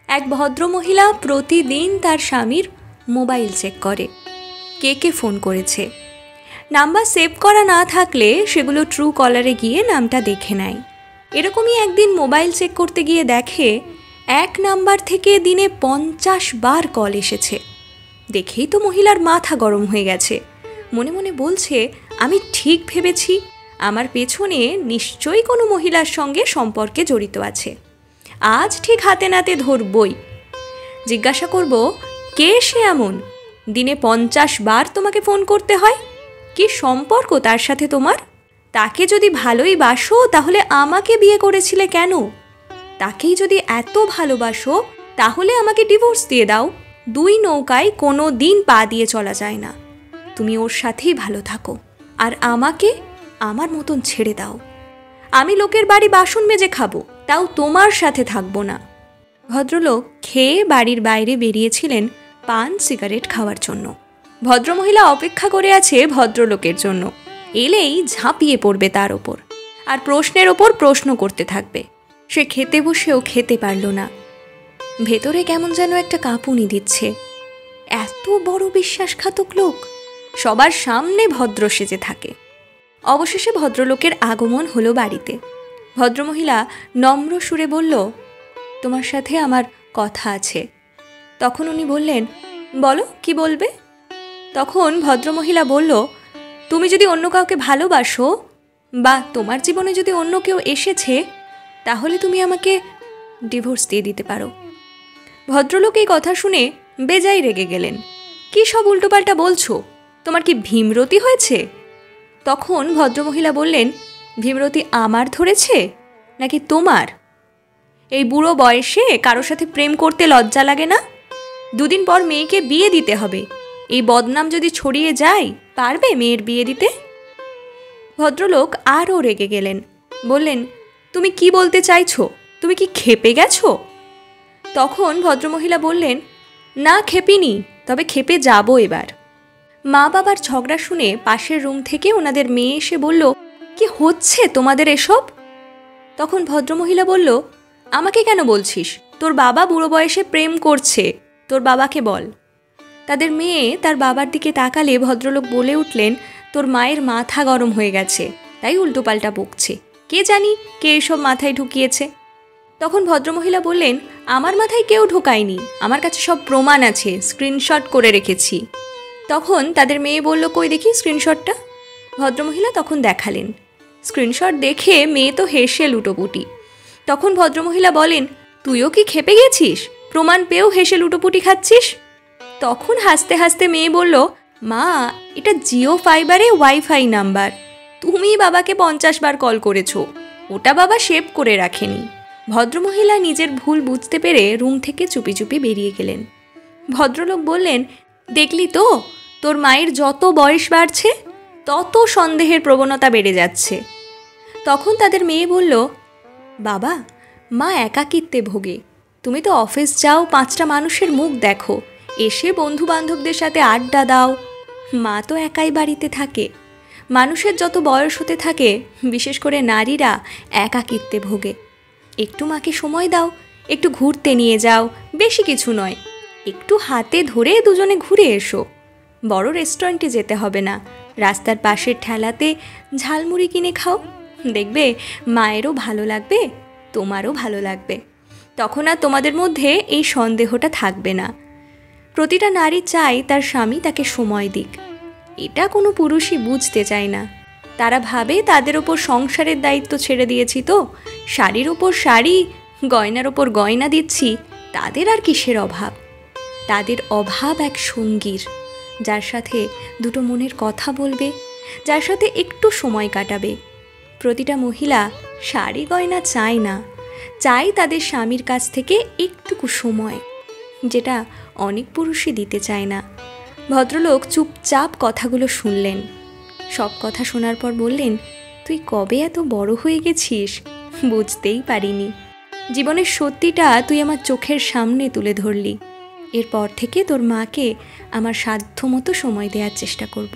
এক ভদ্রমহিলা প্রতিদিন তার স্বামীর মোবাইল চেক করে, কে কে ফোন করেছে। নাম্বার সেভ করা না থাকলে সেগুলো ট্রু কলারে গিয়ে নামটা দেখে নেয়। এরকমই একদিন মোবাইল চেক করতে গিয়ে দেখে এক নাম্বার থেকে দিনে 50 বার কল এসেছে। দেখেই তো মহিলার মাথা গরম হয়ে গেছে। মনে মনে বলছে, আমি ঠিক ভেবেছি, আমার পেছনে নিশ্চয়ই কোনো মহিলার সঙ্গে সম্পর্কে জড়িত আছে। আজ ঠিক হাতে নাতে ধরবই। জিজ্ঞাসা করব, কে সে এমন দিনে 50 বার তোমাকে ফোন করতে হয়? কি সম্পর্ক তার সাথে তোমার? তাকে যদি ভালোই বাসো তাহলে আমাকে বিয়ে করেছিলে কেন? তাকেই যদি এত ভালোবাসো তাহলে আমাকে ডিভোর্স দিয়ে দাও। দুই নৌকায় কোনো দিন পা দিয়ে চলা যায় না। তুমি ওর সাথেই ভালো থাকো আর আমাকে আমার মতন ছেড়ে দাও। আমি লোকের বাড়ি বাসন মেজে খাবো, তাও তোমার সাথে থাকবো না। ভদ্রলোক খেয়ে বাড়ির বাইরে বেরিয়েছিলেন পান সিগারেট খাওয়ার জন্য। ভদ্রমহিলা অপেক্ষা করে আছে ভদ্রলোকের জন্য। এলেই ঝাঁপিয়ে পড়বে তার ওপর আর প্রশ্নের ওপর প্রশ্ন করতে থাকবে। সে খেতে বসেও খেতে পারল না। ভেতরে কেমন যেন একটা কাঁপুনি দিচ্ছে। এত বড় বিশ্বাসঘাতক লোক, সবার সামনে ভদ্র সেজে থাকে। অবশেষে ভদ্রলোকের আগমন হলো বাড়িতে। ভদ্রমহিলা নম্র সুরে বলল, তোমার সাথে আমার কথা আছে। তখন উনি বললেন, বলো, কি বলবে? তখন ভদ্রমহিলা বলল, তুমি যদি অন্য কাউকে ভালোবাসো বা তোমার জীবনে যদি অন্য কেউ এসেছে, তাহলে তুমি আমাকে ডিভোর্স দিয়ে দিতে পারো। ভদ্রলোক এই কথা শুনে বেজায় রেগে গেলেন। কি সব উল্টোপাল্টা বলছো? তোমার কি ভীমরতি হয়েছে? তখন ভদ্রমহিলা বললেন, ভীমরতি আমার ধরেছে নাকি তোমার? এই বুড়ো বয়সে কারোর সাথে প্রেম করতে লজ্জা লাগে না? দুদিন পর মেয়েকে বিয়ে দিতে হবে। এই বদনাম যদি ছড়িয়ে যায়, পারবে মেয়ের বিয়ে দিতে? ভদ্রলোক আরও রেগে গেলেন। বললেন, তুমি কি বলতে চাইছো? তুমি কি খেপে গেছো? তখন ভদ্রমহিলা বললেন, না খেপিনি, তবে খেপে যাব এবার। মা বাবার ঝগড়া শুনে পাশের রুম থেকে ওনাদের মেয়ে এসে বলল, কি হচ্ছে তোমাদের এসব? তখন ভদ্রমহিলা বলল, আমাকে কেন বলছিস? তোর বাবা বুড়ো বয়সে প্রেম করছে, তোর বাবাকে বল। তাদের মেয়ে তার বাবার দিকে তাকালে ভদ্রলোক বলে উঠলেন, তোর মায়ের মাথা গরম হয়ে গেছে, তাই উল্টোপাল্টা বকছে। কে জানি কে এসব মাথায় ঢুকিয়েছে। তখন ভদ্রমহিলা বললেন, আমার মাথায় কেউ ঢোকায়নি, আমার কাছে সব প্রমাণ আছে, স্ক্রিনশট করে রেখেছি। তখন তাদের মেয়ে বলল, কই দেখি স্ক্রিনশটটা। ভদ্রমহিলা তখন দেখালেন। স্ক্রিনশট দেখে মেয়ে তো হেসে লুটোপুটি। তখন ভদ্রমহিলা বলেন, তুইও কি খেপে গেছিস? প্রমাণ পেয়েও হেসে লুটোপুটি খাচ্ছিস? তখন হাসতে হাসতে মেয়ে বলল, মা, এটা জিও ফাইবারে ওয়াইফাই নাম্বার। তুমি বাবাকে 50 বার কল করেছো, ওটা বাবা সেভ করে রাখেনি। ভদ্রমহিলা নিজের ভুল বুঝতে পেরে রুম থেকে চুপি চুপি বেরিয়ে গেলেন। ভদ্রলোক বললেন, দেখলি তো, তোর মায়ের যত বয়স বাড়ছে তত সন্দেহের প্রবণতা বেড়ে যাচ্ছে। তখন তাদের মেয়ে বলল, বাবা, মা একাকিত্বে ভোগে। তুমি তো অফিস যাও, 5টা মানুষের মুখ দেখো, এসে বন্ধু বান্ধবদের সাথে আড্ডা দাও। মা তো একাই বাড়িতে থাকে। মানুষের যত বয়স হতে থাকে, বিশেষ করে নারীরা একাকিত্বে ভোগে। একটু মাকে সময় দাও, একটু ঘুরতে নিয়ে যাও, বেশি কিছু নয়, একটু হাতে ধরে দুজনে ঘুরে এসো। বড় রেস্টুরেন্টে যেতে হবে না, রাস্তার পাশের ঠেলাতে ঝালমুড়ি কিনে খাও, দেখবে মায়েরও ভালো লাগবে, তোমারও ভালো লাগবে। তখন আর তোমাদের মধ্যে এই সন্দেহটা থাকবে না। প্রতিটা নারী চায় তার স্বামী তাকে সময় দিক। এটা কোনো পুরুষই বুঝতে চায় না। তারা ভাবে তাদের ওপর সংসারের দায়িত্ব ছেড়ে দিয়েছি তো, শাড়ির ওপর শাড়ি, গয়নার ওপর গয়না দিচ্ছি, তাদের আর কিসের অভাব? তাদের অভাব এক সঙ্গীর, যার সাথে দুটো মনের কথা বলবে, যার সাথে একটু সময় কাটাবে। প্রতিটা মহিলা শাড়ি গয়না চায় না, চায় তাদের স্বামীর কাছ থেকে একটুকু সময়, যেটা অনেক পুরুষই দিতে চায় না। ভদ্রলোক চুপচাপ কথাগুলো শুনলেন। সব কথা শোনার পর বললেন, তুই কবে এত বড় হয়ে গেছিস, বুঝতেই পারিনি। জীবনের সত্যিটা তুই আমার চোখের সামনে তুলে ধরলি। এরপর থেকে তোর মাকে আমার সাধ্যমতো সময় দেওয়ার চেষ্টা করব।